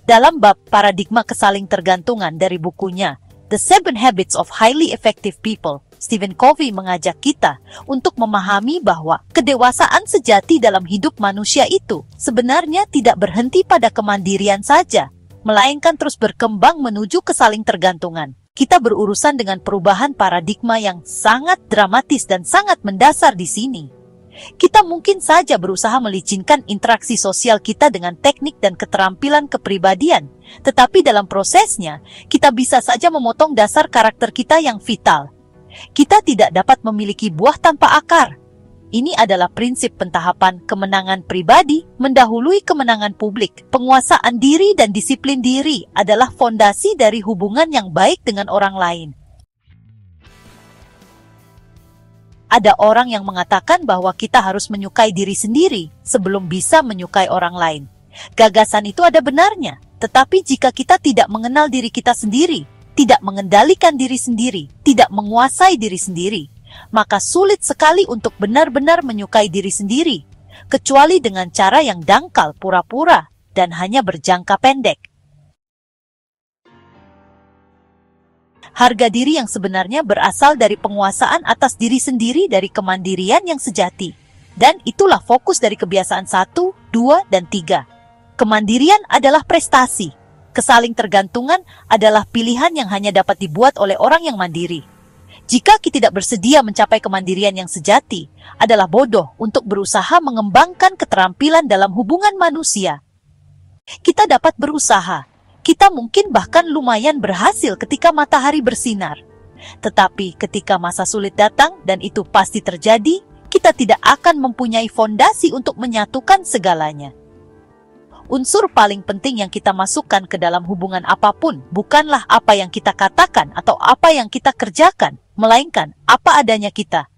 Dalam bab paradigma kesalingtergantungan dari bukunya The 7 Habits of Highly Effective People, Stephen Covey mengajak kita untuk memahami bahwa kedewasaan sejati dalam hidup manusia itu sebenarnya tidak berhenti pada kemandirian saja, melainkan terus berkembang menuju kesalingtergantungan. Kita berurusan dengan perubahan paradigma yang sangat dramatis dan sangat mendasar di sini. Kita mungkin saja berusaha melicinkan interaksi sosial kita dengan teknik dan keterampilan kepribadian, tetapi dalam prosesnya, kita bisa saja memotong dasar karakter kita yang vital. Kita tidak dapat memiliki buah tanpa akar. Ini adalah prinsip pentahapan kemenangan pribadi mendahului kemenangan publik. Penguasaan diri dan disiplin diri adalah fondasi dari hubungan yang baik dengan orang lain. Ada orang yang mengatakan bahwa kita harus menyukai diri sendiri sebelum bisa menyukai orang lain. Gagasan itu ada benarnya, tetapi jika kita tidak mengenal diri kita sendiri, tidak mengendalikan diri sendiri, tidak menguasai diri sendiri, maka sulit sekali untuk benar-benar menyukai diri sendiri, kecuali dengan cara yang dangkal, pura-pura, dan hanya berjangka pendek. Harga diri yang sebenarnya berasal dari penguasaan atas diri sendiri dari kemandirian yang sejati. Dan itulah fokus dari kebiasaan 1, 2, dan 3. Kemandirian adalah prestasi. Kesalingtergantungan adalah pilihan yang hanya dapat dibuat oleh orang yang mandiri. Jika kita tidak bersedia mencapai kemandirian yang sejati, adalah bodoh untuk berusaha mengembangkan keterampilan dalam hubungan manusia. Kita dapat berusaha. Kita mungkin bahkan lumayan berhasil ketika matahari bersinar. Tetapi ketika masa sulit datang, dan itu pasti terjadi, kita tidak akan mempunyai fondasi untuk menyatukan segalanya. Unsur paling penting yang kita masukkan ke dalam hubungan apapun bukanlah apa yang kita katakan atau apa yang kita kerjakan, melainkan apa adanya kita.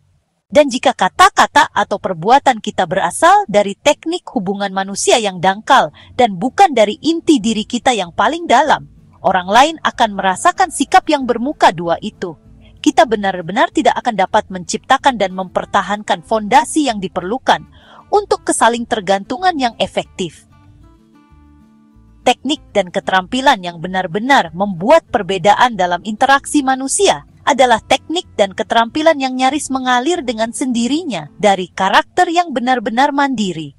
Dan jika kata-kata atau perbuatan kita berasal dari teknik hubungan manusia yang dangkal dan bukan dari inti diri kita yang paling dalam, orang lain akan merasakan sikap yang bermuka dua itu. Kita benar-benar tidak akan dapat menciptakan dan mempertahankan fondasi yang diperlukan untuk kesalingtergantungan yang efektif. Teknik dan keterampilan yang benar-benar membuat perbedaan dalam interaksi manusia adalah teknik dan keterampilan yang nyaris mengalir dengan sendirinya dari karakter yang benar-benar mandiri.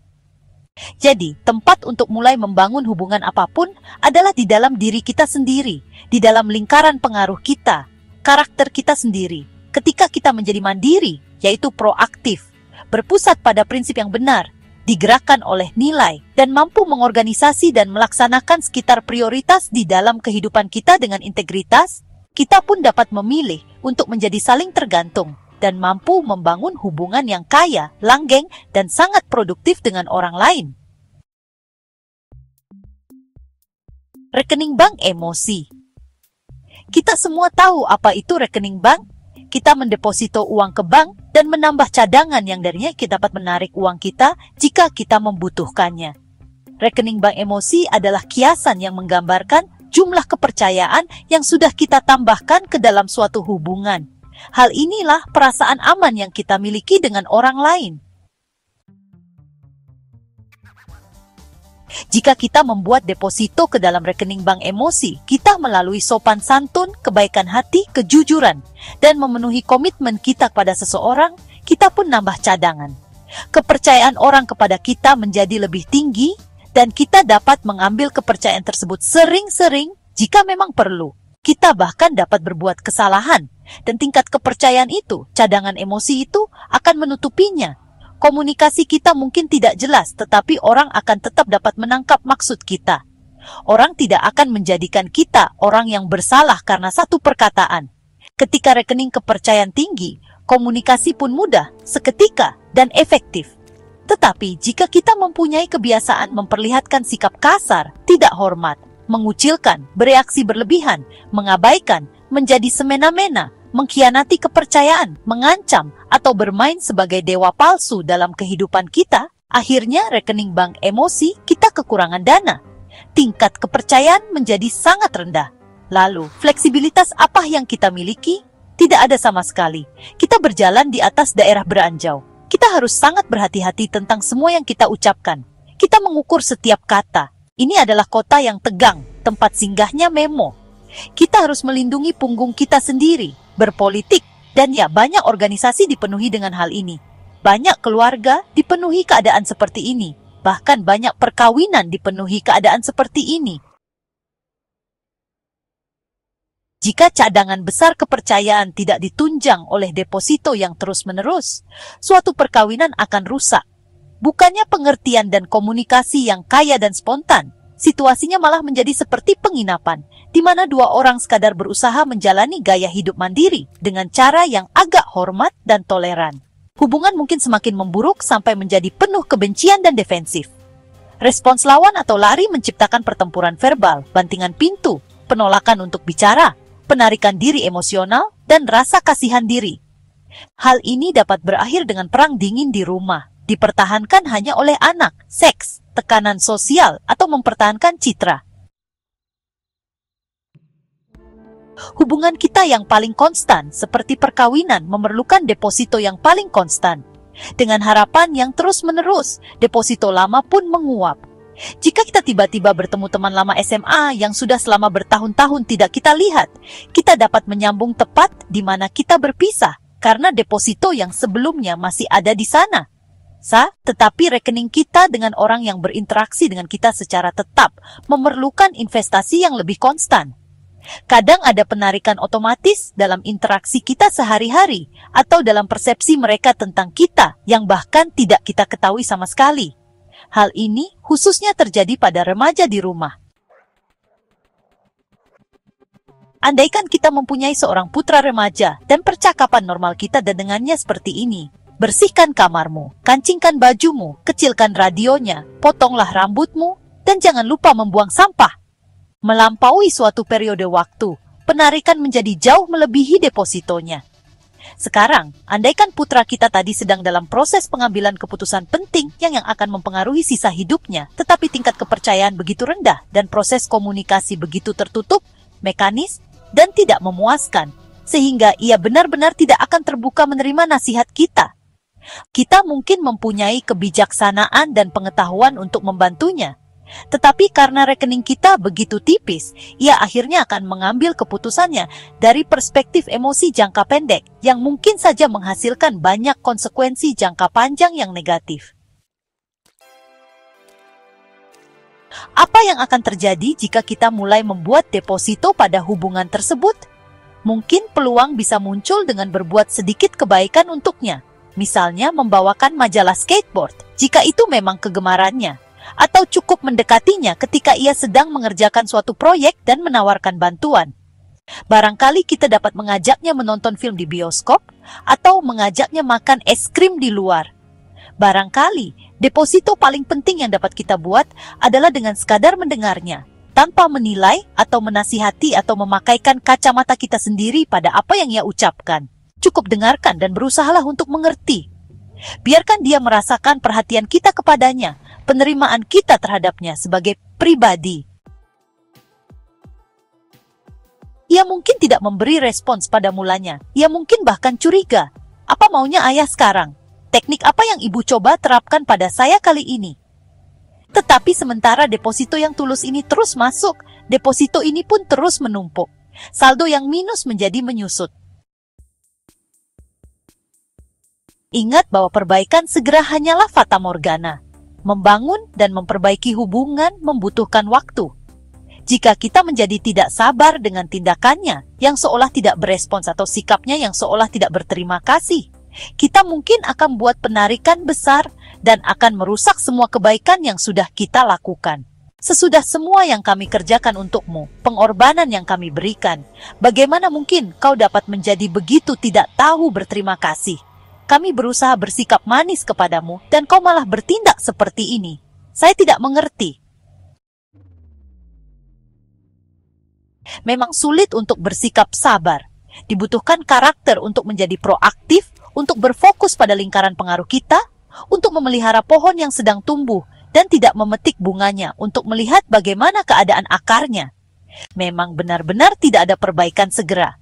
Jadi, tempat untuk mulai membangun hubungan apapun adalah di dalam diri kita sendiri, di dalam lingkaran pengaruh kita, karakter kita sendiri. Ketika kita menjadi mandiri, yaitu proaktif, berpusat pada prinsip yang benar, digerakkan oleh nilai, dan mampu mengorganisasi dan melaksanakan sekitar prioritas di dalam kehidupan kita dengan integritas, kita pun dapat memilih untuk menjadi saling tergantung dan mampu membangun hubungan yang kaya, langgeng, dan sangat produktif dengan orang lain. Rekening bank emosi. Kita semua tahu apa itu rekening bank. Kita mendeposito uang ke bank dan menambah cadangan yang darinya kita dapat menarik uang kita jika kita membutuhkannya. Rekening bank emosi adalah kiasan yang menggambarkan jumlah kepercayaan yang sudah kita tambahkan ke dalam suatu hubungan. Hal inilah perasaan aman yang kita miliki dengan orang lain. Jika kita membuat deposito ke dalam rekening bank emosi, kita melalui sopan santun, kebaikan hati, kejujuran, dan memenuhi komitmen kita pada seseorang, kita pun nambah cadangan. Kepercayaan orang kepada kita menjadi lebih tinggi, dan kita dapat mengambil kepercayaan tersebut sering-sering jika memang perlu. Kita bahkan dapat berbuat kesalahan, dan tingkat kepercayaan itu, cadangan emosi itu, akan menutupinya. Komunikasi kita mungkin tidak jelas, tetapi orang akan tetap dapat menangkap maksud kita. Orang tidak akan menjadikan kita orang yang bersalah karena satu perkataan. Ketika rekening kepercayaan tinggi, komunikasi pun mudah, seketika, dan efektif. Tetapi jika kita mempunyai kebiasaan memperlihatkan sikap kasar, tidak hormat, mengucilkan, bereaksi berlebihan, mengabaikan, menjadi semena-mena, mengkhianati kepercayaan, mengancam, atau bermain sebagai dewa palsu dalam kehidupan kita, akhirnya rekening bank emosi kita kekurangan dana. Tingkat kepercayaan menjadi sangat rendah. Lalu, fleksibilitas apa yang kita miliki? Tidak ada sama sekali. Kita berjalan di atas daerah beranjau. Kita harus sangat berhati-hati tentang semua yang kita ucapkan. Kita mengukur setiap kata. Ini adalah kota yang tegang, tempat singgahnya Memo. Kita harus melindungi punggung kita sendiri, berpolitik, dan ya banyak organisasi dipenuhi dengan hal ini. Banyak keluarga dipenuhi keadaan seperti ini. Bahkan banyak perkawinan dipenuhi keadaan seperti ini. Jika cadangan besar kepercayaan tidak ditunjang oleh deposito yang terus-menerus, suatu perkawinan akan rusak. Bukannya pengertian dan komunikasi yang kaya dan spontan, situasinya malah menjadi seperti penginapan, di mana dua orang sekadar berusaha menjalani gaya hidup mandiri dengan cara yang agak hormat dan toleran. Hubungan mungkin semakin memburuk sampai menjadi penuh kebencian dan defensif. Respons lawan atau lari menciptakan pertempuran verbal, bantingan pintu, penolakan untuk bicara, penarikan diri emosional, dan rasa kasihan diri. Hal ini dapat berakhir dengan perang dingin di rumah, dipertahankan hanya oleh anak, seks, tekanan sosial, atau mempertahankan citra. Hubungan kita yang paling konstan, seperti perkawinan, memerlukan deposito yang paling konstan. Dengan harapan yang terus-menerus, deposito lama pun menguap. Jika kita tiba-tiba bertemu teman lama SMA yang sudah selama bertahun-tahun tidak kita lihat, kita dapat menyambung tepat di mana kita berpisah, karena deposito yang sebelumnya masih ada di sana. Tetapi rekening kita dengan orang yang berinteraksi dengan kita secara tetap memerlukan investasi yang lebih konstan. Kadang ada penarikan otomatis dalam interaksi kita sehari-hari atau dalam persepsi mereka tentang kita yang bahkan tidak kita ketahui sama sekali. Hal ini khususnya terjadi pada remaja di rumah. Andaikan kita mempunyai seorang putra remaja dan percakapan normal kita dengannya seperti ini. Bersihkan kamarmu, kancingkan bajumu, kecilkan radionya, potonglah rambutmu, dan jangan lupa membuang sampah. Melampaui suatu periode waktu, penarikan menjadi jauh melebihi depositonya. Sekarang, andaikan putra kita tadi sedang dalam proses pengambilan keputusan penting yang akan mempengaruhi sisa hidupnya, tetapi tingkat kepercayaan begitu rendah dan proses komunikasi begitu tertutup, mekanis, dan tidak memuaskan, sehingga ia benar-benar tidak akan terbuka menerima nasihat kita. Kita mungkin mempunyai kebijaksanaan dan pengetahuan untuk membantunya. Tetapi karena rekening kita begitu tipis, ia akhirnya akan mengambil keputusannya dari perspektif emosi jangka pendek yang mungkin saja menghasilkan banyak konsekuensi jangka panjang yang negatif. Apa yang akan terjadi jika kita mulai membuat deposito pada hubungan tersebut? Mungkin peluang bisa muncul dengan berbuat sedikit kebaikan untuknya. Misalnya membawakan majalah skateboard, jika itu memang kegemarannya. Atau cukup mendekatinya ketika ia sedang mengerjakan suatu proyek dan menawarkan bantuan. Barangkali kita dapat mengajaknya menonton film di bioskop atau mengajaknya makan es krim di luar. Barangkali deposito paling penting yang dapat kita buat adalah dengan sekadar mendengarnya, tanpa menilai atau menasihati atau memakaikan kacamata kita sendiri pada apa yang ia ucapkan. Cukup dengarkan dan berusahalah untuk mengerti. Biarkan dia merasakan perhatian kita kepadanya, penerimaan kita terhadapnya sebagai pribadi. Ia mungkin tidak memberi respons pada mulanya. Ia mungkin bahkan curiga. Apa maunya ayah sekarang? Teknik apa yang ibu coba terapkan pada saya kali ini? Tetapi sementara deposito yang tulus ini terus masuk, deposito ini pun terus menumpuk. Saldo yang minus menjadi menyusut. Ingat bahwa perbaikan segera hanyalah fata morgana. Membangun dan memperbaiki hubungan membutuhkan waktu. Jika kita menjadi tidak sabar dengan tindakannya yang seolah tidak berespons atau sikapnya yang seolah tidak berterima kasih, kita mungkin akan buat penarikan besar dan akan merusak semua kebaikan yang sudah kita lakukan. Sesudah semua yang kami kerjakan untukmu, pengorbanan yang kami berikan, bagaimana mungkin kau dapat menjadi begitu tidak tahu berterima kasih? Kami berusaha bersikap manis kepadamu dan kau malah bertindak seperti ini. Saya tidak mengerti. Memang sulit untuk bersikap sabar. Dibutuhkan karakter untuk menjadi proaktif, untuk berfokus pada lingkaran pengaruh kita, untuk memelihara pohon yang sedang tumbuh dan tidak memetik bunganya untuk melihat bagaimana keadaan akarnya. Memang benar-benar tidak ada perbaikan segera.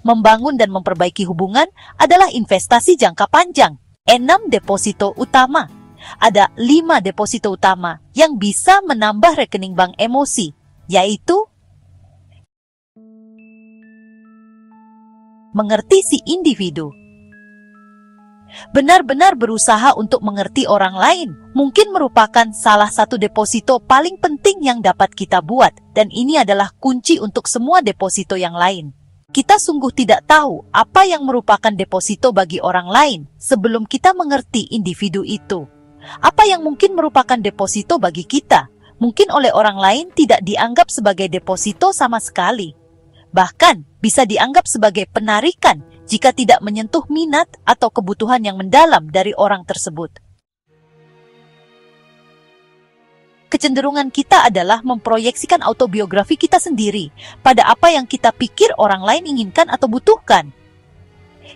Membangun dan memperbaiki hubungan adalah investasi jangka panjang. 6 deposito utama. Ada 5 deposito utama yang bisa menambah rekening bank emosi, yaitu mengerti si individu. Benar-benar berusaha untuk mengerti orang lain mungkin merupakan salah satu deposito paling penting yang dapat kita buat, dan ini adalah kunci untuk semua deposito yang lain. Kita sungguh tidak tahu apa yang merupakan deposito bagi orang lain sebelum kita mengerti individu itu. Apa yang mungkin merupakan deposito bagi kita, mungkin oleh orang lain tidak dianggap sebagai deposito sama sekali. Bahkan bisa dianggap sebagai penarikan jika tidak menyentuh minat atau kebutuhan yang mendalam dari orang tersebut. Kecenderungan kita adalah memproyeksikan autobiografi kita sendiri pada apa yang kita pikir orang lain inginkan atau butuhkan.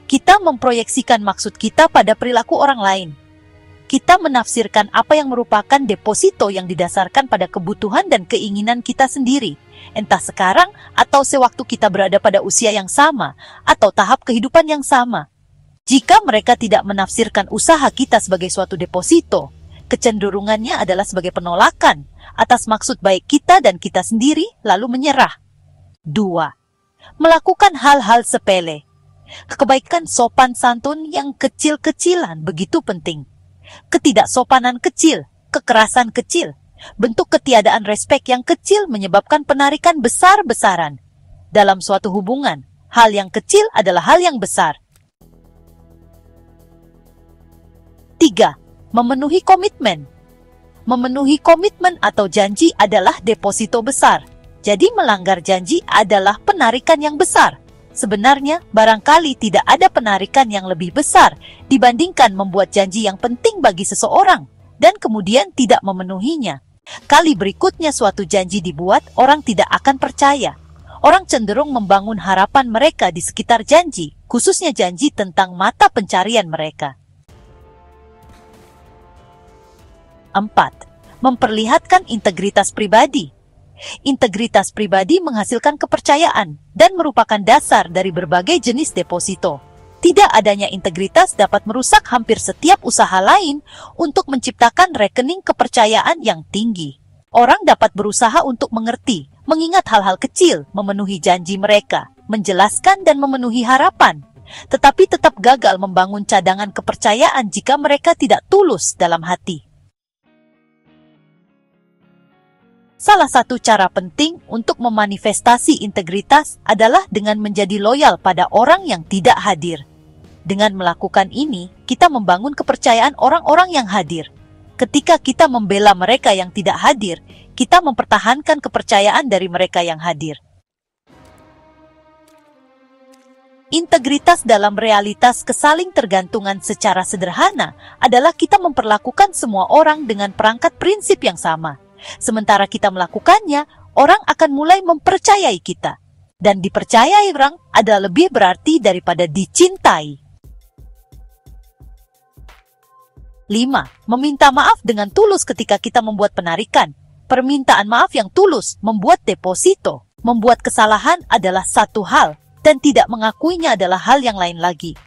Kita memproyeksikan maksud kita pada perilaku orang lain. Kita menafsirkan apa yang merupakan deposito yang didasarkan pada kebutuhan dan keinginan kita sendiri, entah sekarang atau sewaktu kita berada pada usia yang sama atau tahap kehidupan yang sama. Jika mereka tidak menafsirkan usaha kita sebagai suatu deposito, kecenderungannya adalah sebagai penolakan atas maksud baik kita dan kita sendiri, lalu menyerah. 2. Melakukan hal-hal sepele. Kebaikan sopan santun yang kecil-kecilan begitu penting. Ketidaksopanan kecil, kekerasan kecil, bentuk ketiadaan respek yang kecil menyebabkan penarikan besar-besaran. Dalam suatu hubungan, hal yang kecil adalah hal yang besar. 3. Memenuhi komitmen. Memenuhi komitmen atau janji adalah deposito besar. Jadi melanggar janji adalah penarikan yang besar. Sebenarnya, barangkali tidak ada penarikan yang lebih besar dibandingkan membuat janji yang penting bagi seseorang dan kemudian tidak memenuhinya. Kali berikutnya suatu janji dibuat, orang tidak akan percaya. Orang cenderung membangun harapan mereka di sekitar janji, khususnya janji tentang mata pencarian mereka. 4. Memperlihatkan integritas pribadi. Integritas pribadi menghasilkan kepercayaan dan merupakan dasar dari berbagai jenis deposito. Tidak adanya integritas dapat merusak hampir setiap usaha lain untuk menciptakan rekening kepercayaan yang tinggi. Orang dapat berusaha untuk mengerti, mengingat hal-hal kecil, memenuhi janji mereka, menjelaskan dan memenuhi harapan, tetapi tetap gagal membangun cadangan kepercayaan jika mereka tidak tulus dalam hati. Salah satu cara penting untuk memanifestasi integritas adalah dengan menjadi loyal pada orang yang tidak hadir. Dengan melakukan ini, kita membangun kepercayaan orang-orang yang hadir. Ketika kita membela mereka yang tidak hadir, kita mempertahankan kepercayaan dari mereka yang hadir. Integritas dalam realitas kesaling tergantungan secara sederhana adalah kita memperlakukan semua orang dengan perangkat prinsip yang sama. Sementara kita melakukannya, orang akan mulai mempercayai kita. Dan dipercayai orang adalah lebih berarti daripada dicintai. 5. Meminta maaf dengan tulus ketika kita membuat penarikan. Permintaan maaf yang tulus membuat deposito. Membuat kesalahan adalah satu hal, dan tidak mengakuinya adalah hal yang lain lagi.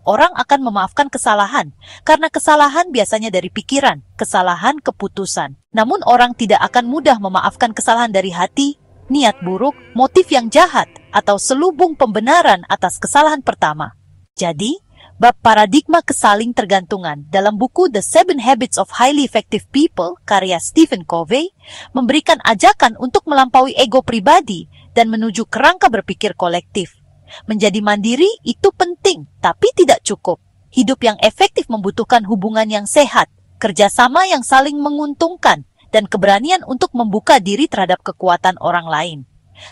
Orang akan memaafkan kesalahan, karena kesalahan biasanya dari pikiran, kesalahan keputusan. Namun orang tidak akan mudah memaafkan kesalahan dari hati, niat buruk, motif yang jahat, atau selubung pembenaran atas kesalahan pertama. Jadi, bab paradigma kesaling tergantungan dalam buku The 7 Habits of Highly Effective People karya Stephen Covey memberikan ajakan untuk melampaui ego pribadi dan menuju kerangka berpikir kolektif. Menjadi mandiri itu penting, tapi tidak cukup. Hidup yang efektif membutuhkan hubungan yang sehat, kerjasama yang saling menguntungkan, dan keberanian untuk membuka diri terhadap kekuatan orang lain.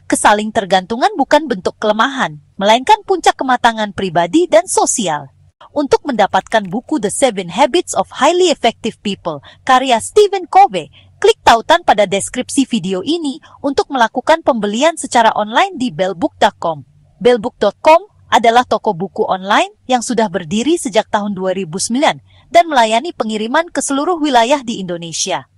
Kesaling tergantungan bukan bentuk kelemahan, melainkan puncak kematangan pribadi dan sosial. Untuk mendapatkan buku The 7 Habits of Highly Effective People karya Stephen Covey, klik tautan pada deskripsi video ini untuk melakukan pembelian secara online di bellbook.com. Bellbook.com adalah toko buku online yang sudah berdiri sejak tahun 2009 dan melayani pengiriman ke seluruh wilayah di Indonesia.